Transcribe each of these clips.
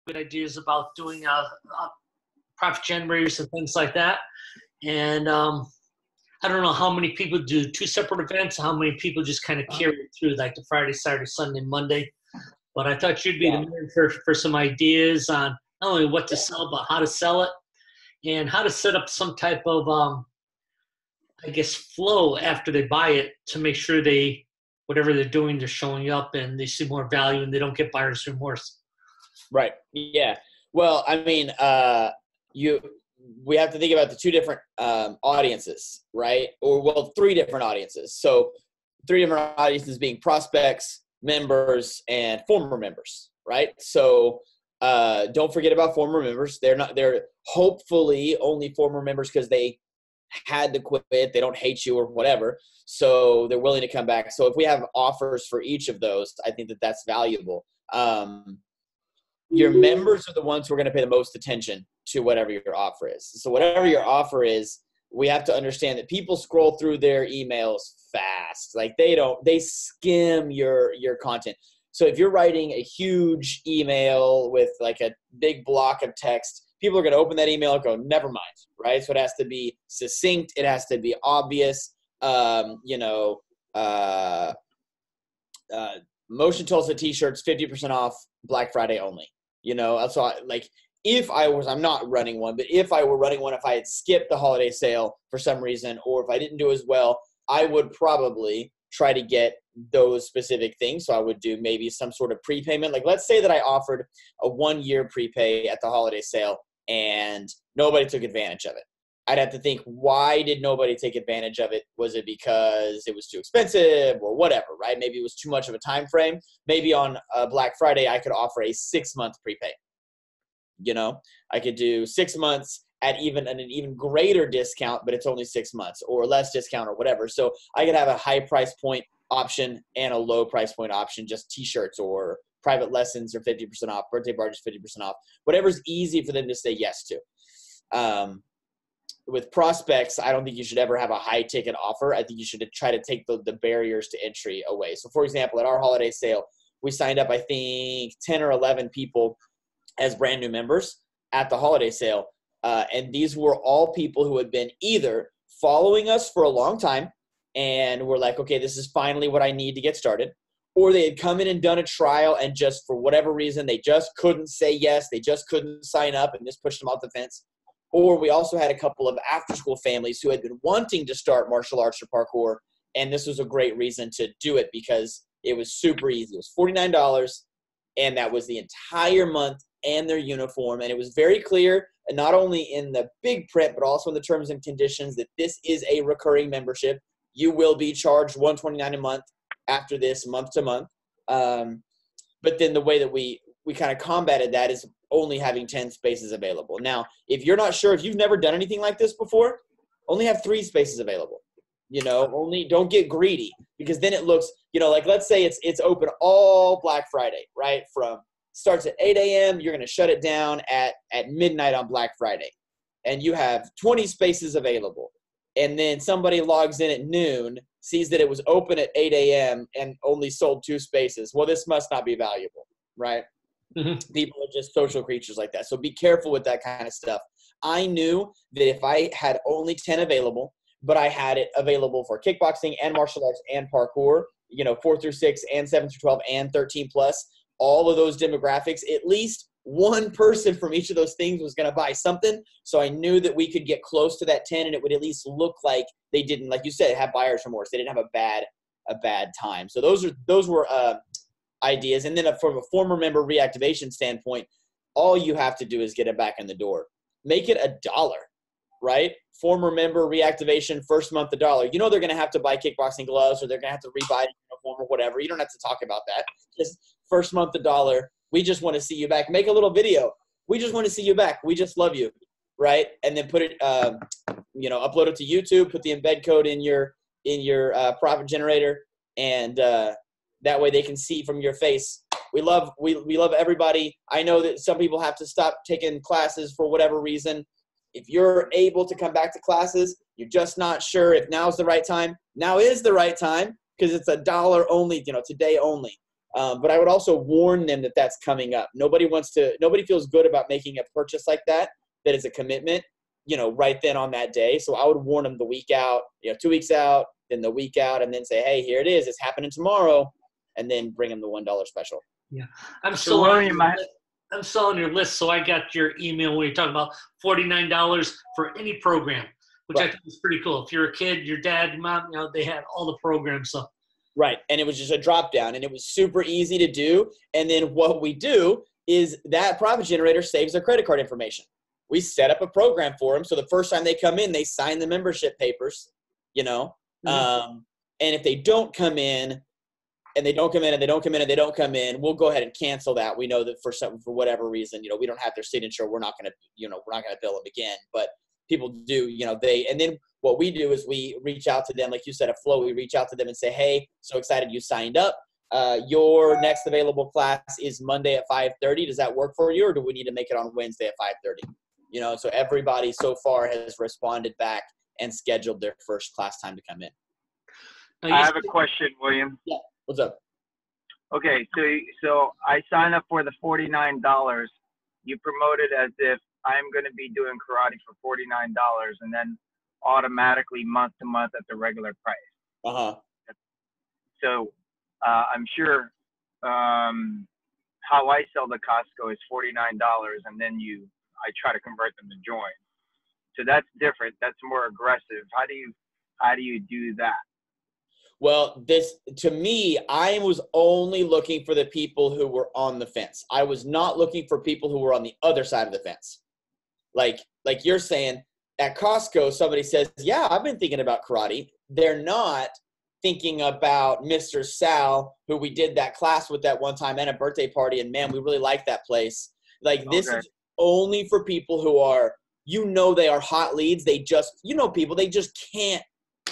good ideas about doing profit generators and things like that. And I don't know how many people do 2 separate events, how many people just kind of carry it through, like the Friday, Saturday, Sunday, Monday. But I thought you'd be the man for some ideas on not only what to sell, but how to sell it and how to set up some type of, I guess, flow after they buy it to make sure whatever they're doing, they're showing up and they see more value and they don't get buyer's remorse. Right. Yeah. Well, I mean, we have to think about the 2 different audiences, right? Or, well, 3 different audiences. So 3 different audiences being prospects, members, and former members, right? So don't forget about former members. They're hopefully only former members because they had to quit. They don't hate you or whatever. So they're willing to come back. So if we have offers for each of those, I think that that's valuable. Your members are the ones who are going to pay the most attention to whatever your offer is. So whatever your offer is, we have to understand that people scroll through their emails fast. Like they skim your content. So if you're writing a huge email with like a big block of text, people are going to open that email and go, never mind, right? So it has to be succinct. It has to be obvious. Motion Tulsa t-shirts, 50% off, Black Friday only. So I'm not running one, but if I were running one, if I had skipped the holiday sale for some reason, or if I didn't do as well, I would probably try to get those specific things. So I would do maybe some sort of prepayment. Like, let's say that I offered a 1-year prepay at the holiday sale and nobody took advantage of it. I'd have to think, why did nobody take advantage of it? Was it because it was too expensive or whatever, right? Maybe it was too much of a time frame. Maybe on Black Friday, I could offer a 6-month prepay. I could do 6 months at an even greater discount, but it's only 6 months, or less discount or whatever. So I could have a high price point option and a low price point option, just t-shirts or private lessons or 50% off, birthday parties 50% off, whatever's easy for them to say yes to. With prospects, I don't think you should ever have a high ticket offer. I think you should try to take the barriers to entry away. So for example, at our holiday sale, we signed up, I think 10 or 11 people as brand new members at the holiday sale. And these were all people who had been either following us for a long time and were like, okay, this is finally what I need to get started. Or they had come in and done a trial and just for whatever reason, they just couldn't say yes. They just couldn't sign up and just pushed them off the fence. Or we also had a couple of after-school families who had been wanting to start martial arts or parkour, and this was a great reason to do it because it was super easy. It was $49, and that was the entire month and their uniform, and it was very clear, and not only in the big print, but also in the terms and conditions, that this is a recurring membership. You will be charged $129 a month after this, month to month. But then the way that we kind of combated that is only having 10 spaces available. Now, if you're not sure, if you've never done anything like this before, only have 3 spaces available. Only don't get greedy, because then it looks, like let's say it's open all Black Friday, right? Starts at 8 a.m. You're going to shut it down at midnight on Black Friday. And you have 20 spaces available. And then somebody logs in at noon, sees that it was open at 8 a.m. and only sold 2 spaces. Well, this must not be valuable, right? Mm-hmm. People are just social creatures like that. So be careful with that kind of stuff. I knew that if I had only 10 available, but I had it available for kickboxing and martial arts and parkour, 4 through 6 and 7 through 12 and 13 plus, all of those demographics, at least one person from each of those things was going to buy something. So I knew that we could get close to that 10 and it would at least look like they didn't, like you said, have buyer's remorse. They didn't have a bad time. So those were ideas. And then from a former member reactivation standpoint, all you have to do is get it back in the door. Make it $1, right? Former member reactivation, first month $1. They're going to have to buy kickboxing gloves, or they're going to have to rebuy a uniform or whatever. You don't have to talk about that. Just first month $1. We just want to see you back. Make a little video. We just want to see you back. We just love you, right? And then put it, upload it to YouTube. Put the embed code in your profit generator, and that way they can see from your face. We love everybody. I know that some people have to stop taking classes for whatever reason. If you're able to come back to classes, you're just not sure if now's the right time. Now is the right time, because it's $1 only, today only. But I would also warn them that that's coming up. Nobody feels good about making a purchase like that is a commitment, right then on that day. So I would warn them the week out, 2 weeks out, then the week out, and then say, hey, here it is. It's happening tomorrow. And then bring them the $1 special. Yeah. I'm still on your list. So I got your email when you're talking about $49 for any program, which I think is pretty cool. If you're a kid, your dad, your mom, they had all the programs. So. Right. And it was just a drop down, and it was super easy to do. And then what we do is that profit generator saves their credit card information. We set up a program for them. So the first time they come in, they sign the membership papers, and if they don't come in, and they don't come in, and they don't come in, and they don't come in, we'll go ahead and cancel that. We know that for whatever reason, we don't have their signature. We're not going to bill them again. But people do, and then what we do is we reach out to them, like you said, a flow. We reach out to them and say, hey, so excited you signed up. Your next available class is Monday at 5:30. Does that work for you, or do we need to make it on Wednesday at 5:30? So everybody so far has responded back and scheduled their first class time to come in. I have a question, William. Yeah. What's up? Okay, so I sign up for the $49. You promote it as if I'm going to be doing karate for $49, and then automatically month to month at the regular price. Uh-huh. So I'm sure how I sell the Costco is $49, and then I try to convert them to join. So that's different. That's more aggressive. How do you do that? Well, to me, I was only looking for the people who were on the fence. I was not looking for people who were on the other side of the fence. Like you're saying, at Costco, somebody says, yeah, I've been thinking about karate. They're not thinking about Mr. Sal, who we did that class with that one time and a birthday party, and man, we really like that place. This is only for people who are, they are hot leads. They just, people, they just can't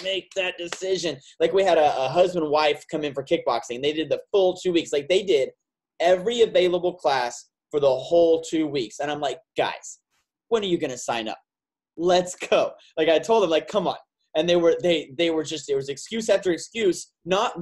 make that decision. Like we had a husband and wife come in for kickboxing. They did the full 2 weeks. Like they did every available class for the whole 2 weeks. And I'm like, guys, when are you going to sign up? Let's go. Like I told them, like, come on. And they were just, there was excuse after excuse, not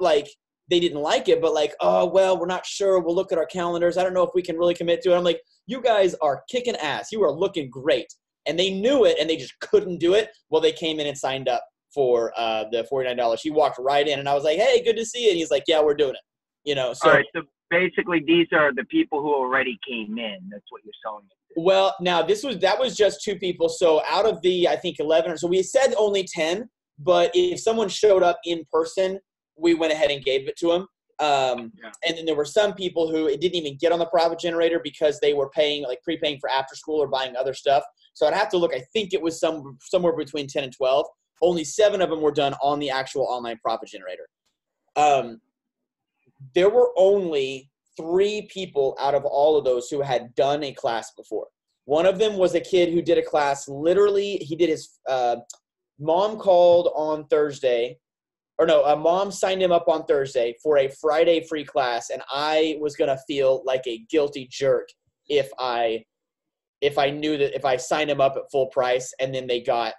like they didn't like it, but like, oh, well, we're not sure. We'll look at our calendars. I don't know if we can really commit to it. I'm like, you guys are kicking ass. You are looking great. And they knew it and they just couldn't do it. Well, they came in and signed up for the $49. He walked right in and I was like, hey, good to see you. And he's like, yeah, we're doing it. So, all right, so basically these are the people who already came in. That's what you're selling it to. Well, now that was just 2 people. So out of the, I think 11 or so, we said only 10, but if someone showed up in person, we went ahead and gave it to them. And then there were some people who it didn't even get on the profit generator because they were paying, like prepaying for after school or buying other stuff. So I'd have to look. I think it was somewhere between 10 and 12. Only 7 of them were done on the actual online profit generator. There were only 3 people out of all of those who had done a class before. One of them was a kid who did a class. Literally, he did his mom called on Thursday. Mom signed him up on Thursday for a Friday free class, and I was going to feel like a guilty jerk if I knew that if I signed him up at full price and then they got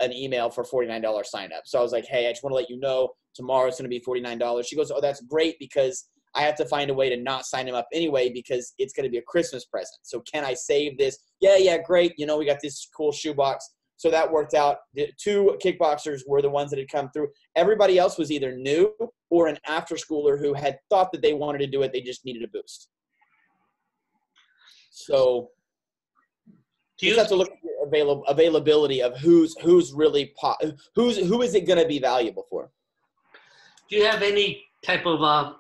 an email for $49 sign up. So I was like, hey, I just want to let you know tomorrow it's going to be $49. She goes, oh, that's great because I have to find a way to not sign him up anyway because it's going to be a Christmas present. So can I save this? Yeah, great. We got this cool shoebox. So that worked out. The 2 kickboxers were the ones that had come through. Everybody else was either new or an after schooler who had thought that they wanted to do it. They just needed a boost. So you just have to look at the availability of who's really who is it going to be valuable for. Do you have any type of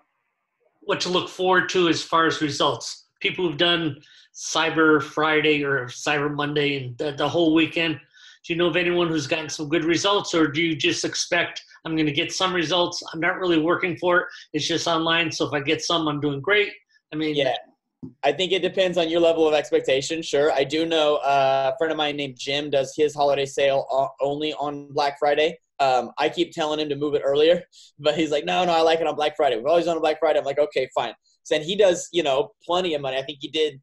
what to look forward to as far as results? People who've done Cyber Friday or Cyber Monday and the whole weekend. Do you know of anyone who's gotten some good results, or do you just expect I'm going to get some results? I'm not really working for it. It's just online. So if I get some, I'm doing great. Yeah. I think it depends on your level of expectation. Sure. I do know a friend of mine named Jim does his holiday sale only on Black Friday. I keep telling him to move it earlier, but he's like, no, I like it on Black Friday. We've always done on Black Friday. I'm like, okay, fine. So then he does, plenty of money. I think he did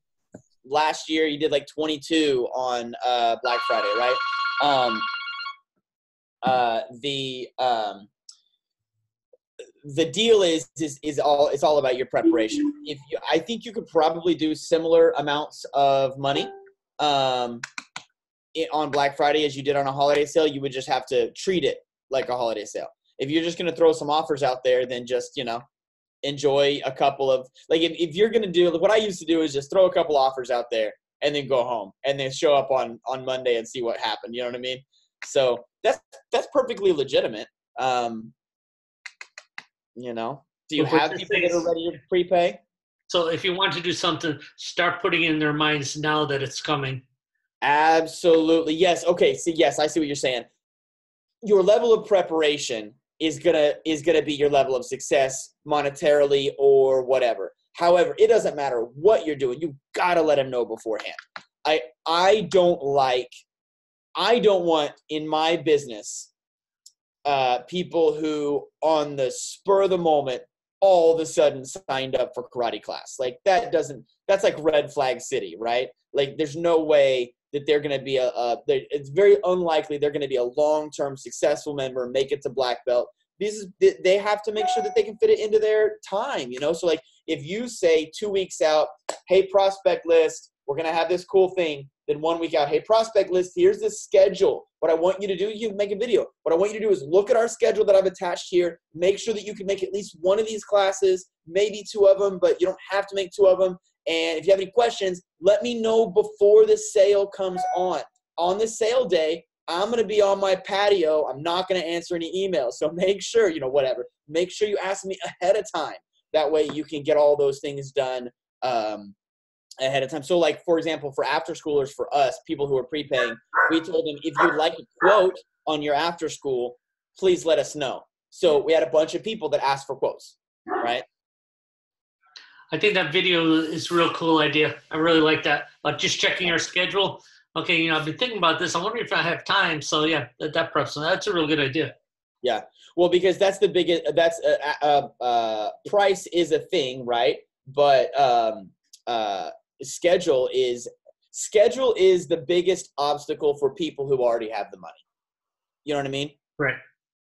last year. He did like 22 on Black Friday, right? the deal is all, it's all about your preparation. I think you could probably do similar amounts of money on Black Friday as you did on a holiday sale. You would just have to treat it like a holiday sale. If you're just going to throw some offers out there, then just, enjoy a couple of, like, if you're going to do, what I used to do is just throw a couple offers out there and then go home and then show up on Monday and see what happened. You know what I mean? So that's perfectly legitimate. Do you have people that are ready to prepay? So if you want to do something, start putting in their minds now that it's coming. Absolutely. Yes. Okay. So yes, I see what you're saying. Your level of preparation is gonna be your level of success monetarily or whatever. However, it doesn't matter what you're doing. You gotta let them know beforehand. I don't want in my business people who on the spur of the moment all of a sudden signed up for karate class. Like that's like red flag city, right? Like there's no way that they're going to be it's very unlikely they're going to be a long-term successful member, make it to black belt. They have to make sure that they can fit it into their time, So like if you say 2 weeks out, hey, prospect list, we're going to have this cool thing. Then 1 week out, hey, prospect list, here's the schedule. What I want you to do, you can make a video. What I want you to do is look at our schedule that I've attached here. Make sure that you can make at least one of these classes, maybe 2 of them, but you don't have to make 2 of them. And if you have any questions, let me know before the sale comes on. On the sale day, I'm going to be on my patio. I'm not going to answer any emails. So make sure, whatever. Make sure you ask me ahead of time. That way you can get all those things done ahead of time. So like, for example, for after schoolers, for us, people who are prepaying, we told them, if you'd like a quote on your after school, please let us know. So we had a bunch of people that asked for quotes, right? I think that video is a real cool idea. I really like that. Just checking our schedule. Okay, I've been thinking about this. I wonder if I have time. So yeah, that prep. So that's a real good idea. Yeah. Well, because that's the biggest, price is a thing, right? But schedule is the biggest obstacle for people who already have the money. You know what I mean? Right.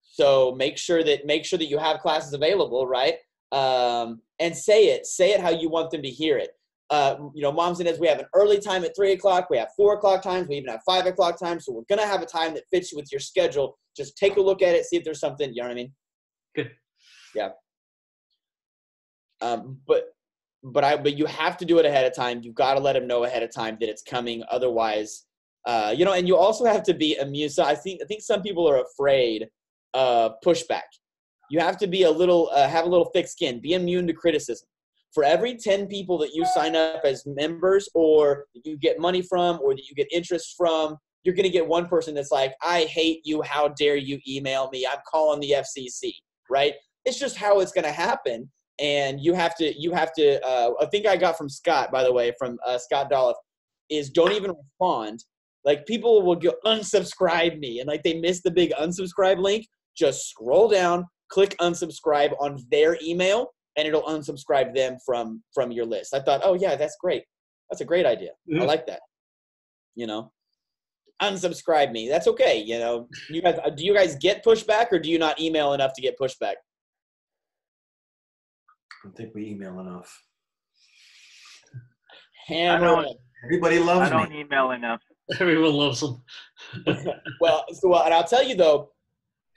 So make sure that you have classes available, right? And say it how you want them to hear it. Moms and dads, we have an early time at 3 o'clock. We have 4 o'clock times. We even have 5 o'clock times. So we're going to have a time that fits with your schedule. Just take a look at it. See if there's something, you know what I mean? Good. Yeah. But you have to do it ahead of time. You've got to let them know ahead of time that it's coming. Otherwise, and you also have to be immune. So I think some people are afraid of pushback. You have to be have a little thick skin. Be immune to criticism. For every 10 people that you sign up as members or that you get money from or that you get interest from, you're going to get one person that's like, I hate you. How dare you email me? I'm calling the FCC, right? It's just how it's going to happen. And you have to, I think I got from Scott, by the way, from Scott Dolph, is don't even respond. Like people will go unsubscribe me and like they miss the big unsubscribe link. Just scroll down, click unsubscribe on their email, and it'll unsubscribe them from your list. I thought, oh yeah, that's great. That's a great idea. Mm-hmm. I like that. Unsubscribe me. That's okay. You guys, do you guys get pushback or do you not email enough to get pushback? I don't think we email enough. Everybody loves me. I don't email enough. Everyone loves them. Well, and I'll tell you though,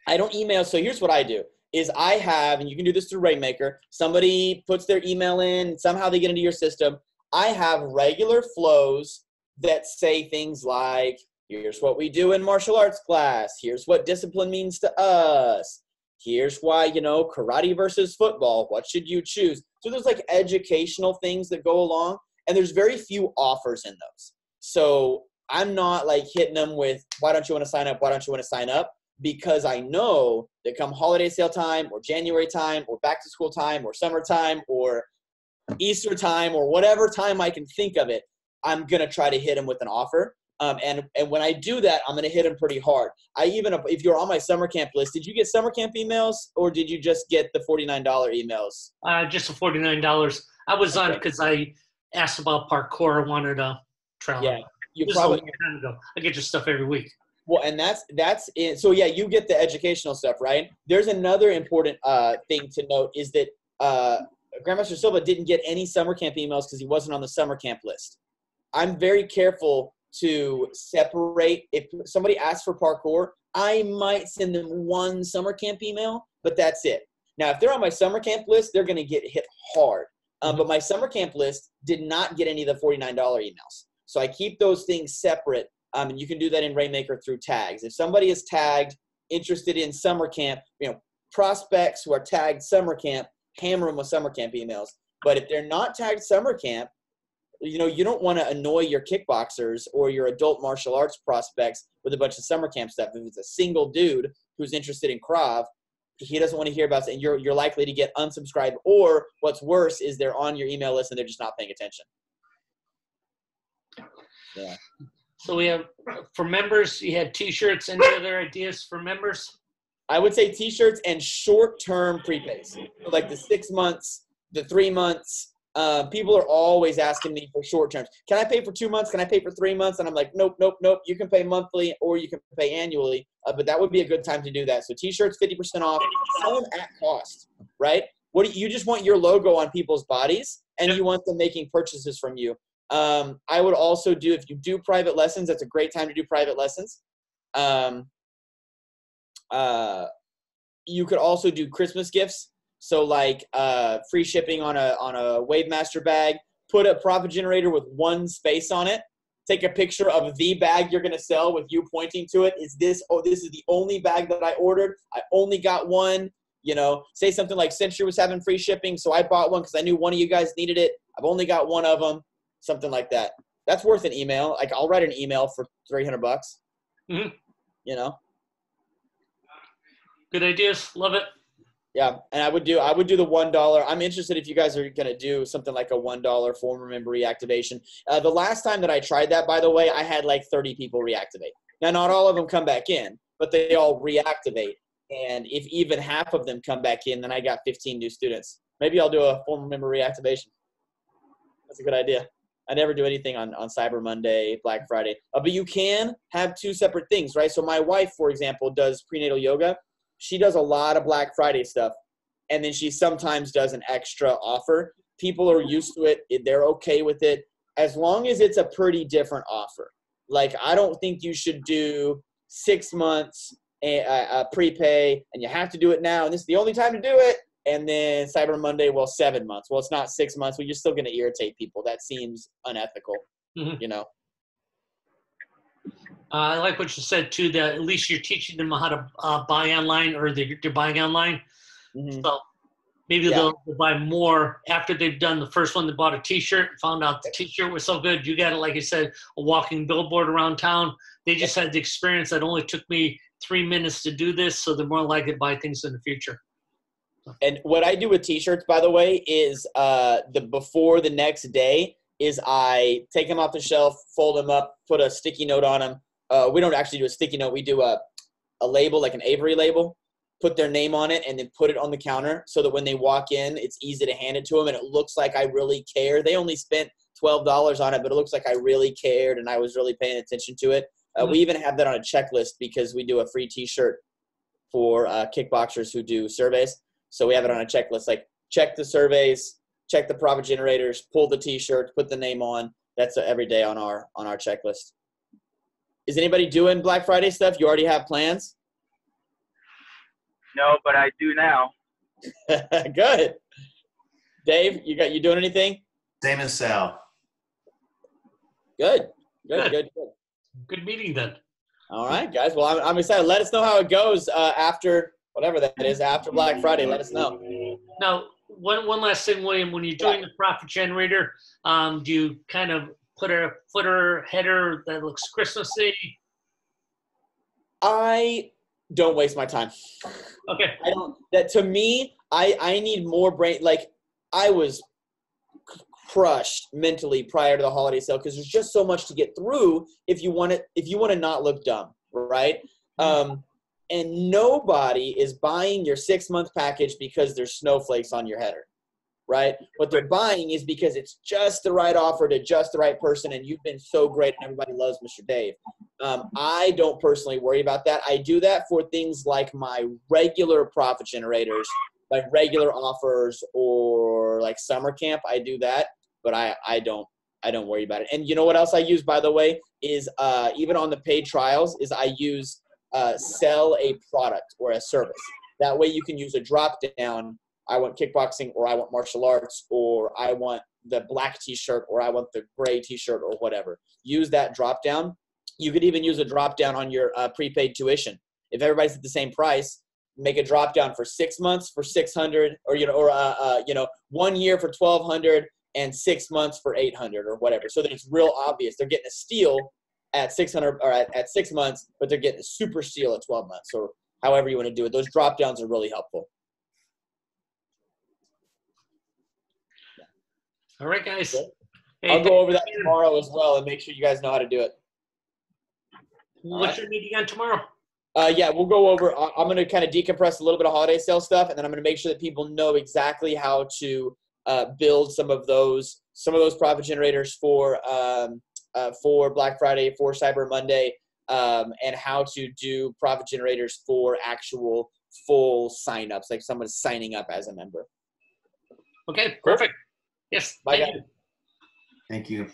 I don't email. So here's what I do is I have, and you can do this through Rainmaker, somebody puts their email in, somehow they get into your system. I have regular flows that say things like, here's what we do in martial arts class. Here's what discipline means to us. Here's why, karate versus football. What should you choose? So there's like educational things that go along, and there's very few offers in those. So I'm not like hitting them with, why don't you want to sign up? Why don't you want to sign up? Because I know that come holiday sale time or January time or back to school time or summertime or Easter time or whatever time I can think of it, I'm going to try to hit them with an offer. And when I do that, I'm going to hit them pretty hard. If you're on my summer camp list, did you get summer camp emails or did you just get the $49 emails? Just the $49. I was on because I asked about parkour. I wanted to try. Yeah, you probably a long time ago. I get your stuff every week. Well, and that's it. So yeah, you get the educational stuff, right? There's another important thing to note is that Grandmaster Silva didn't get any summer camp emails because he wasn't on the summer camp list. I'm very careful to separate. If somebody asks for parkour, I might send them one summer camp email, but that's it. Now, if they're on my summer camp list, they're going to get hit hard. But my summer camp list did not get any of the $49 emails. So I keep those things separate. And you can do that in Rainmaker through tags. If somebody is tagged, interested in summer camp, prospects who are tagged summer camp, hammer them with summer camp emails. But if they're not tagged summer camp, you don't want to annoy your kickboxers or your adult martial arts prospects with a bunch of summer camp stuff. If it's a single dude who's interested in Krav, he doesn't want to hear about it, and you're likely to get unsubscribed. Or what's worse is they're on your email list and they're just not paying attention. Yeah. So we have, for members, you had T-shirts. Any other ideas for members? I would say T-shirts and short-term prepays, like the 6 months, the 3 months. People are always asking me for short terms. Can I pay for 2 months? Can I pay for 3 months? And I'm like, nope. You can pay monthly or you can pay annually. But that would be a good time to do that. So T-shirts, 50% off, sell them at cost, right? You just want your logo on people's bodies and you want them making purchases from you. I would also do, if you do private lessons, that's a great time to do private lessons. You could also do Christmas gifts. So like free shipping on a Wavemaster bag, put a profit generator with one space on it, take a picture of the bag you're going to sell with you pointing to it. This is the only bag that I ordered. I only got one. Say something like Century was having free shipping, so I bought one because I knew one of you guys needed it. I've only got one of them. Something like that. That's worth an email. Like I'll write an email for $300. Mm-hmm. Good ideas. Love it. Yeah, and I would do the $1. I'm interested if you guys are going to do something like a $1 former member reactivation. The last time that I tried that, by the way, I had like 30 people reactivate. Now, not all of them come back in, but they all reactivate. And if even half of them come back in, then I got 15 new students. Maybe I'll do a former member reactivation. That's a good idea. I never do anything on Cyber Monday, Black Friday. But you can have two separate things, right? So my wife, for example, does prenatal yoga. She does a lot of Black Friday stuff, and then she sometimes does an extra offer. People are used to it. They're okay with it as long as it's a pretty different offer. Like, I don't think you should do 6 months prepay, and you have to do it now, and this is the only time to do it. And then Cyber Monday, 7 months. Well, it's not 6 months. Well, you're still going to irritate people. That seems unethical, I like what you said, too, that at least you're teaching them how to buy online, or they're buying online. Mm-hmm. So maybe they'll buy more after they've done the first one. They bought a T-shirt, found out the T-shirt was so good. You got, like you said, a walking billboard around town. They just had the experience that only took me 3 minutes to do this, so they're more likely to buy things in the future. And what I do with T-shirts, by the way, is before the next day is I take them off the shelf, fold them up, put a sticky note on them. We don't actually do a sticky note. We do a label, like an Avery label, put their name on it, and then put it on the counter so that when they walk in, it's easy to hand it to them, and it looks like I really care. They only spent $12 on it, but it looks like I really cared and I was really paying attention to it. We even have that on a checklist because we do a free T-shirt for kickboxers who do surveys. So we have it on a checklist, like check the surveys, check the profit generators, pull the T-shirt, put the name on. That's every day on our checklist. Is anybody doing Black Friday stuff? You already have plans? No, but I do now. Good. Dave, you doing anything? Same as Sal. Good. Good meeting then. All right, guys. Well, I'm excited. Let us know how it goes after whatever that is, after Black Friday. Let us know. Now, one last thing, William. When you're doing the profit generator, do you kind of put a footer, header that looks Christmassy? I don't waste my time. Okay. I don't. That to me, I need more brain. Like, I was crushed mentally prior to the holiday sale because there's just so much to get through if you want to not look dumb, right? And nobody is buying your 6 month package because there's snowflakes on your header, right? What they're buying is because it's just the right offer to just the right person, and you've been so great and everybody loves Mr. Dave. I don't personally worry about that. I do that for things like my regular profit generators, like regular offers or like summer camp. I do that, but I don't worry about it. And you know what else I use, by the way, is even on the paid trials, is I use sell a product or a service. That way you can use a drop down. I want kickboxing, or I want martial arts, or I want the black t-shirt, or I want the gray t-shirt, or whatever. Use that drop down. You could even use a drop down on your prepaid tuition. If everybody's at the same price, make a drop down for 6 months for $600, or 1 year for $1,200 and 6 months for $800 or whatever. So that it's real obvious they're getting a steal at $600 or at 6 months, but they're getting a super steal at 12 months, or however you want to do it. Those drop downs are really helpful. All right, guys. Hey, I'll go over that tomorrow as well and make sure you guys know how to do it. What's your meeting on tomorrow? Yeah, we'll go over. I'm going to kind of decompress a little bit of holiday sale stuff, and then I'm going to make sure that people know exactly how to build some of those profit generators for Black Friday, for Cyber Monday, and how to do profit generators for actual full signups, like someone's signing up as a member. Okay, perfect. Yes. Bye, thank guys. you. Thank you.